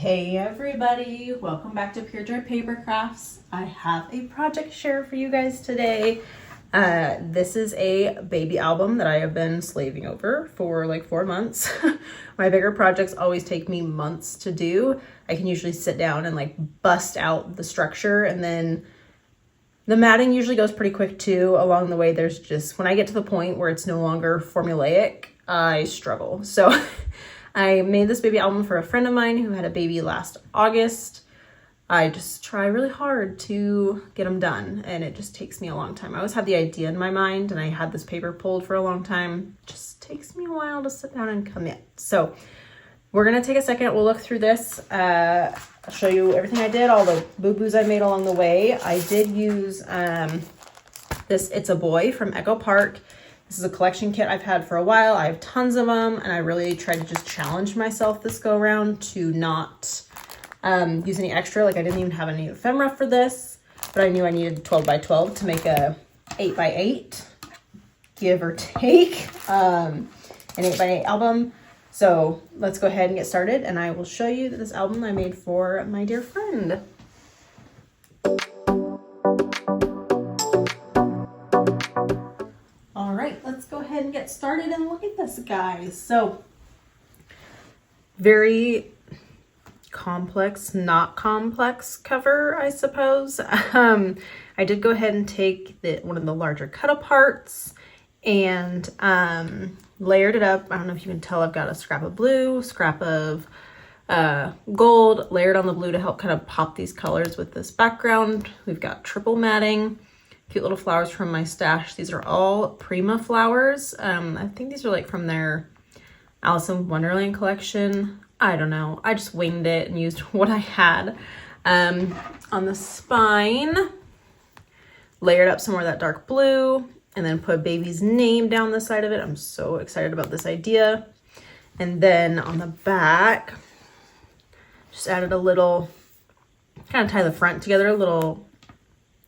Hey everybody, welcome back to Pure Joy Paper Crafts. I have a project share for you guys today. This is a baby album that I have been slaving over for like 4 months. My bigger projects always take me months to do. I can usually sit down and like bust out the structure, and then the matting usually goes pretty quick too. Along the way, there's just, when I get to the point where it's no longer formulaic, I struggle. So I made this baby album for a friend of mine who had a baby last August. I just try really hard to get them done, and it just takes me a long time. I always had the idea in my mind, and I had this paper pulled for a long time. It just takes me a while to sit down and commit. So we're gonna take a second. We'll look through this. I'll show you everything I did, all the boo-boos I made along the way. I did use this It's a Boy from Echo Park. This is a collection kit I've had for a while. I have tons of them, and I really tried to just challenge myself this go around to not use any extra. Like, I didn't even have any ephemera for this, but I knew I needed 12 by 12 to make a 8 by 8, give or take, an 8 by 8 album. So let's go ahead and get started, and I will show you this album I made for my dear friend. All right, let's go ahead and get started and look at this, guys. So very complex, not complex cover, I suppose. I did go ahead and take one of the larger cut aparts and layered it up. I don't know if you can tell, I've got a scrap of blue, scrap of gold, layered on the blue to help kind of pop these colors with this background. We've got triple matting, cute little flowers from my stash. These are all Prima flowers. I think these are like from their Alice in Wonderland collection. I don't know. I just winged it and used what I had. On the spine, layered up some more of that dark blue, and then put a baby's name down the side of it. I'm so excited about this idea. And then on the back, just added a little, kind of tie the front together, a little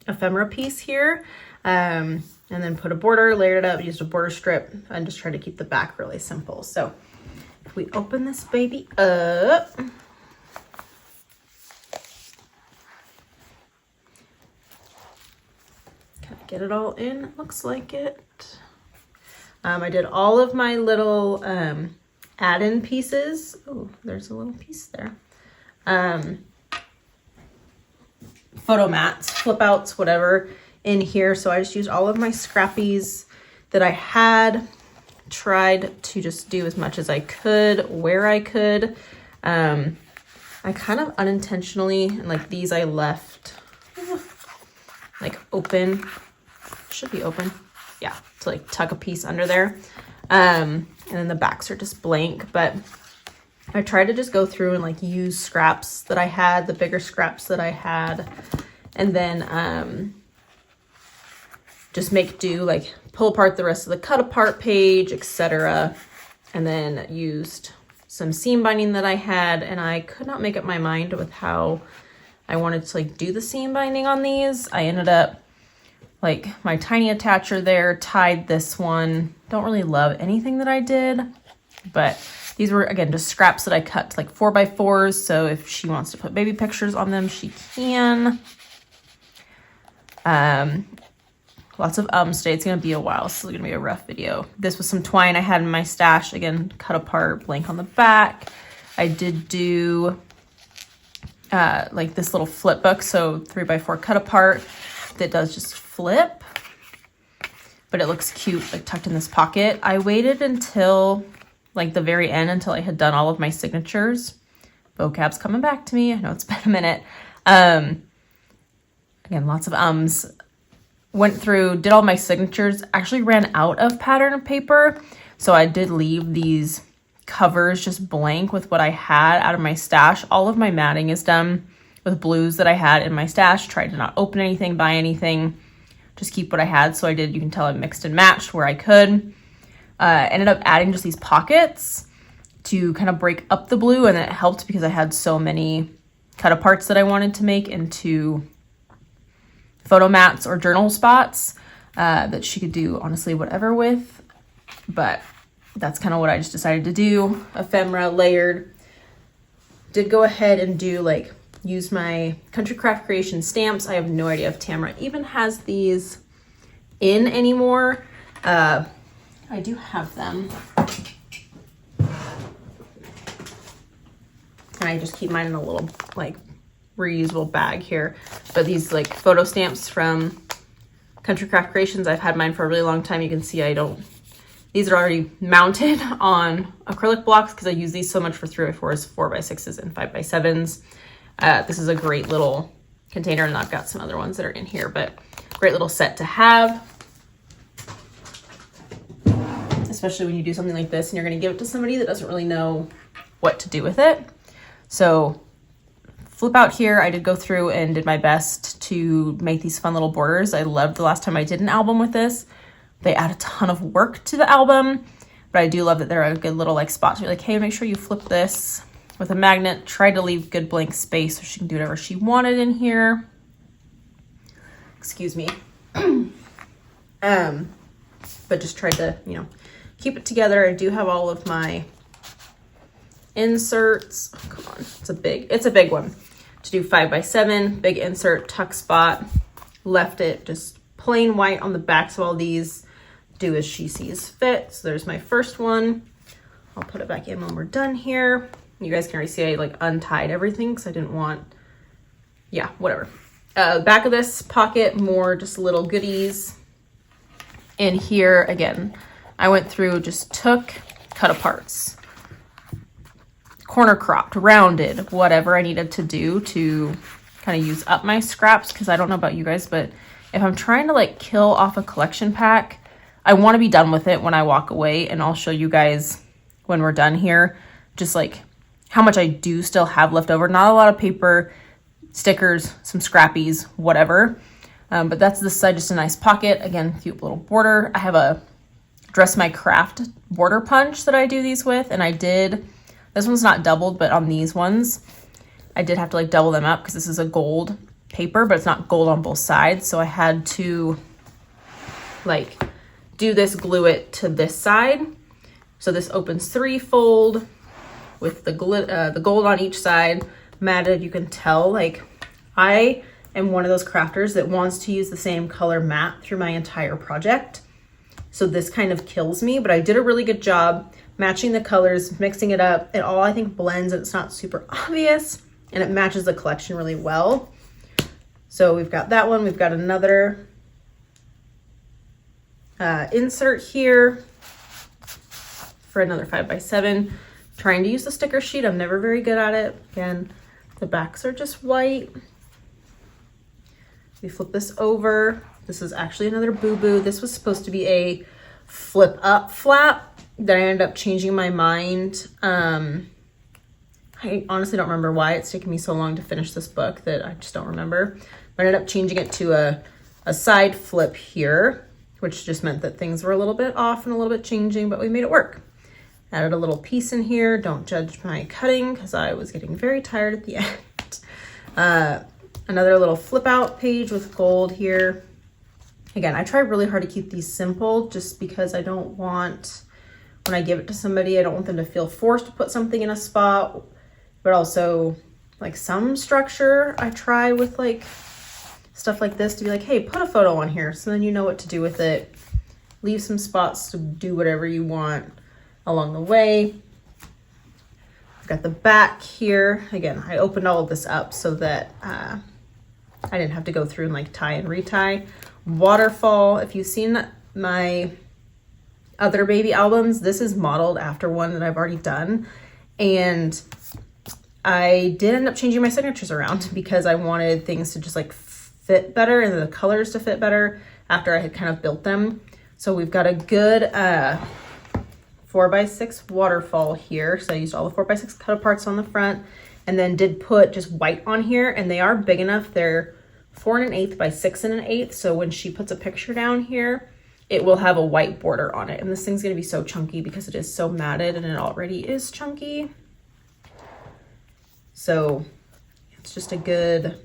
ephemera piece here. And then put a border, layered it up, used a border strip, and just tried to keep the back really simple. So if we open this baby up, kind of get it all in, it looks like it. I did all of my little add-in pieces. Oh, there's a little piece there. Photo mats, flip outs, whatever in here. So I just used all of my scrappies that I had, tried to just do as much as I could where I could. I kind of unintentionally, and like these I left like open, should be open. Yeah, to like tuck a piece under there. And then the backs are just blank, but I tried to just go through and like use scraps that I had, the bigger scraps that I had, and then just make do, like pull apart the rest of the cut apart page, etc. And then used some seam binding that I had, and I could not make up my mind with how I wanted to like do the seam binding on these. I ended up like my tiny attacher there, tied this one. Don't really love anything that I did, but these were, again, just scraps that I cut to like 4x4s. So if she wants to put baby pictures on them, she can. Lots of today. It's going to be a while, so it's going to be a rough video. This was some twine I had in my stash. Again, cut apart, blank on the back. I did do like this little flip book. So 3x4 cut apart that does just flip, but it looks cute, like tucked in this pocket. I waited until like the very end until I had done all of my signatures. Vocab's coming back to me. I know it's been a minute. Again, lots of ums. Went through, did all my signatures, actually ran out of pattern paper. So I did leave these covers just blank with what I had out of my stash. All of my matting is done with blues that I had in my stash. Tried to not open anything, buy anything, just keep what I had. So I did, you can tell I mixed and matched where I could. Ended up adding just these pockets to kind of break up the blue, and it helped because I had so many cut aparts that I wanted to make into photo mats or journal spots that she could do honestly whatever with, but that's kind of what I just decided to do. Ephemera layered, did go ahead and do like, use my Country Craft Creation stamps. I have no idea if Tamara even has these in anymore. I do have them. And I just keep mine in a little like reusable bag here. But these like photo stamps from Country Craft Creations, I've had mine for a really long time. You can see these are already mounted on acrylic blocks because I use these so much for 3x4s, 4x6s, and 5x7s. This is a great little container, and I've got some other ones that are in here, but great little set to have. Especially when you do something like this and you're gonna give it to somebody that doesn't really know what to do with it. So flip out here, I did go through and did my best to make these fun little borders. I loved the last time I did an album with this. They add a ton of work to the album, but I do love that they're a good little like spot. So you're like, hey, make sure you flip this with a magnet. Try to leave good blank space so she can do whatever she wanted in here. Excuse me. But just tried to, you know, keep it together. I do have all of my inserts. Oh, come on, it's a big one. To do 5x7, big insert, tuck spot. Left it just plain white on the backs of all these. Do as she sees fit. So there's my first one. I'll put it back in when we're done here. You guys can already see I like untied everything because I didn't want, yeah, whatever. Back of this pocket, more just little goodies. And here again, I went through, just took cut aparts, corner cropped, rounded, whatever I needed to do to kind of use up my scraps. Because I don't know about you guys, but if I'm trying to like kill off a collection pack, I want to be done with it when I walk away. And I'll show you guys when we're done here, just like how much I do still have left over. Not a lot of paper, stickers, some scrappies, whatever. But that's this side, just a nice pocket. Again, cute little border. I have a Dress My Craft border punch that I do these with. And I did, this one's not doubled, but on these ones, I did have to like double them up because this is a gold paper, but it's not gold on both sides. So I had to like do this, glue it to this side. So this opens threefold with the gold on each side, matted. You can tell like I am one of those crafters that wants to use the same color mat through my entire project. So this kind of kills me, but I did a really good job matching the colors, mixing it up. It all I think blends and it's not super obvious and it matches the collection really well. So we've got that one. We've got another insert here for another 5x7. Trying to use the sticker sheet. I'm never very good at it. Again, the backs are just white. We flip this over. This is actually another boo-boo. This was supposed to be a flip up flap that I ended up changing my mind. I honestly don't remember why. It's taken me so long to finish this book that I just don't remember. But I ended up changing it to a side flip here, which just meant that things were a little bit off and a little bit changing, but we made it work. Added a little piece in here. Don't judge my cutting because I was getting very tired at the end. Another little flip out page with gold here. Again, I try really hard to keep these simple just because I don't want, when I give it to somebody, I don't want them to feel forced to put something in a spot, but also like some structure. I try with like stuff like this to be like, hey, put a photo on here. So then you know what to do with it. Leave some spots to do whatever you want along the way. I've got the back here. Again, I opened all of this up so that I didn't have to go through and like tie and retie. Waterfall, if you've seen my other baby albums, this is modeled after one that I've already done. And I did end up changing my signatures around because I wanted things to just like fit better and the colors to fit better after I had kind of built them. So we've got a good 4x6 waterfall here. So I used all the 4x6 cut aparts on the front and then did put just white on here, and they are big enough. They're 4 1/8 by 6 1/8. So when she puts a picture down here, it will have a white border on it. And this thing's gonna be so chunky because it is so matted and it already is chunky. So it's just a good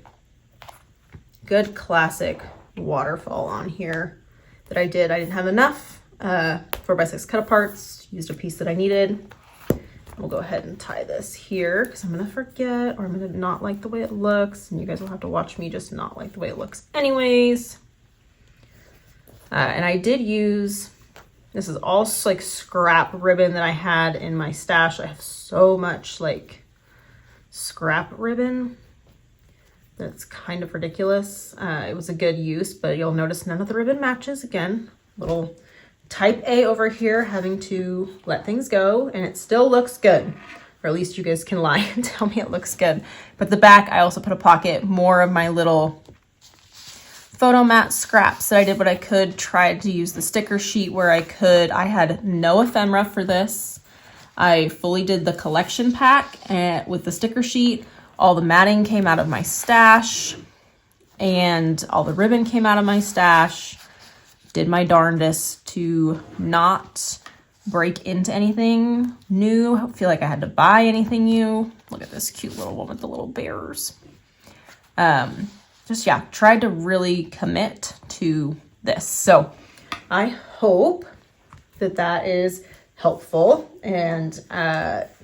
classic waterfall on here that I did. I didn't have enough 4x6 cut aparts, used a piece that I needed. We'll go ahead and tie this here because I'm gonna forget, or I'm gonna not like the way it looks, and you guys will have to watch me just not like the way it looks anyways. And I did use, this is all like scrap ribbon that I had in my stash. I have so much like scrap ribbon that's kind of ridiculous. It was a good use, but you'll notice none of the ribbon matches. Again, little type A over here, having to let things go, and it still looks good, or at least you guys can lie and tell me it looks good. But the back, I also put a pocket, more of my little photo mat scraps that I did what I could, tried to use the sticker sheet where I could. I had no ephemera for this. I fully did the collection pack and with the sticker sheet. All the matting came out of my stash and all the ribbon came out of my stash. Did my darndest to not break into anything new. I feel like I had to buy anything new. Look at this cute little one with the little bears. Just, yeah, tried to really commit to this. So I hope that that is helpful and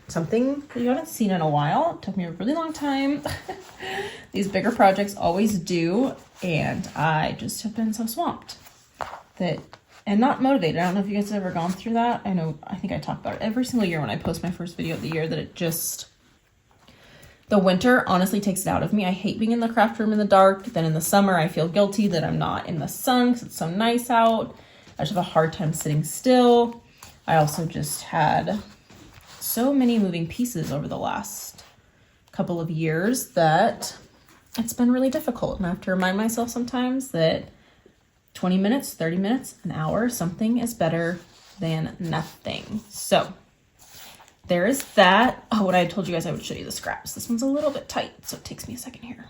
something that you haven't seen in a while. It took me a really long time. These bigger projects always do, and I just have been so swamped and not motivated. I don't know if you guys have ever gone through that. I think I talk about it every single year when I post my first video of the year, that it just, the winter honestly takes it out of me. I hate being in the craft room in the dark. Then in the summer, I feel guilty that I'm not in the sun because it's so nice out. I just have a hard time sitting still. I also just had so many moving pieces over the last couple of years that it's been really difficult. And I have to remind myself sometimes that 20 minutes, 30 minutes, an hour, something is better than nothing. So there is that. Oh, what I told you guys I would show you the scraps. This one's a little bit tight, so it takes me a second here.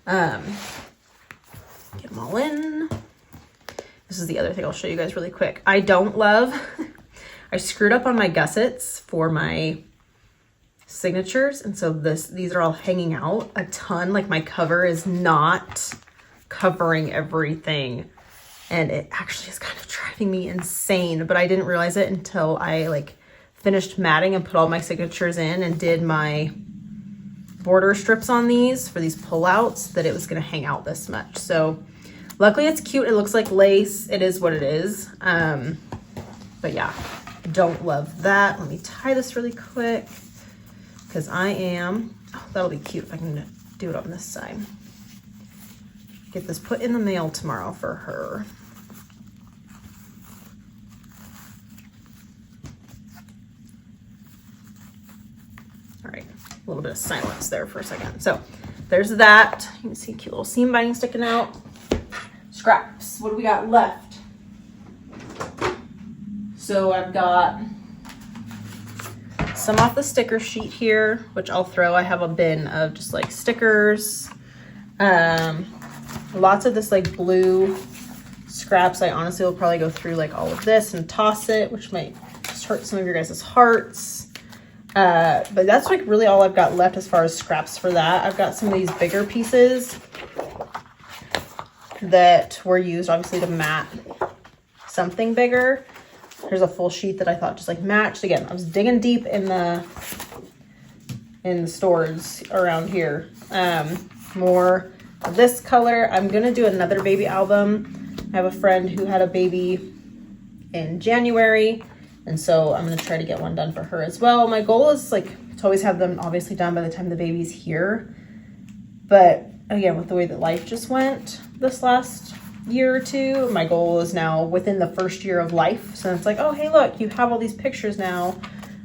Get them all in. This is the other thing I'll show you guys really quick. I don't love, I screwed up on my gussets for my signatures. And so these are all hanging out a ton. Like my cover is not covering everything. And it actually is kind of driving me insane, but I didn't realize it until I like finished matting and put all my signatures in and did my border strips on these for these pullouts, that it was going to hang out this much. So luckily it's cute. It looks like lace. It is what it is. But yeah, don't love that. Let me tie this really quick because that'll be cute if I can do it on this side. Get this put in the mail tomorrow for her. All right, a little bit of silence there for a second. So there's that. You can see a cute little seam binding sticking out. Scraps, what do we got left? So I've got some off the sticker sheet here, which I'll throw. I have a bin of just like stickers. Lots of this like blue scraps. I honestly will probably go through like all of this and toss it, which might just hurt some of your guys' hearts. But that's like really all I've got left as far as scraps for that. I've got some of these bigger pieces that were used obviously to mat something bigger. Here's a full sheet that I thought just like matched. Again, I was digging deep in the stores around here. More of this color. I'm gonna do another baby album. I have a friend who had a baby in January, and so I'm gonna try to get one done for her as well. My goal is like to always have them obviously done by the time the baby's here, but again, with the way that life just went this last year or two, my goal is now within the first year of life. So it's like, oh hey, look, you have all these pictures now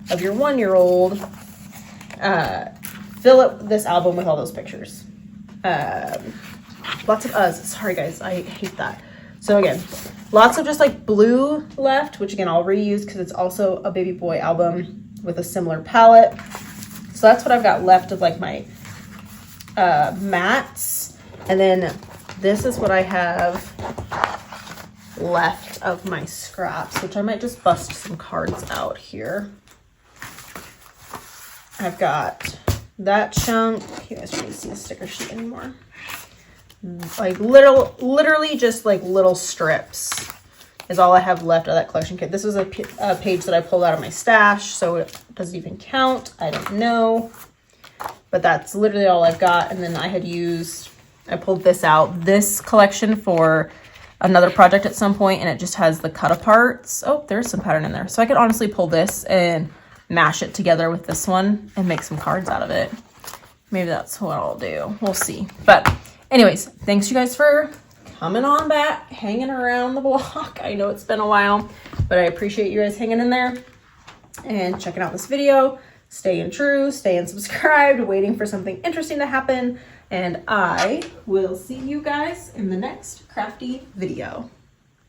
of your 1-year-old. Fill up this album with all those pictures. Lots of us. Sorry guys, I hate that. So again, lots of just like blue left, which again I'll reuse because it's also a baby boy album with a similar palette. So that's what I've got left of like my mats. And then this is what I have left of my scraps, which I might just bust some cards out here. I've got that chunk. You guys don't really see the sticker sheet anymore. Like literally just like little strips is all I have left of that collection kit. This was a page that I pulled out of my stash, so it doesn't even count. I don't know. But that's literally all I've got. And then I pulled this out, this collection for another project at some point, and it just has the cut aparts. Oh, there's some pattern in there. So I could honestly pull this and mash it together with this one and make some cards out of it. Maybe that's what I'll do. We'll see. But anyways, thanks you guys for coming on back, hanging around the block. I know it's been a while, but I appreciate you guys hanging in there and checking out this video. Staying true, staying subscribed, waiting for something interesting to happen. And I will see you guys in the next crafty video.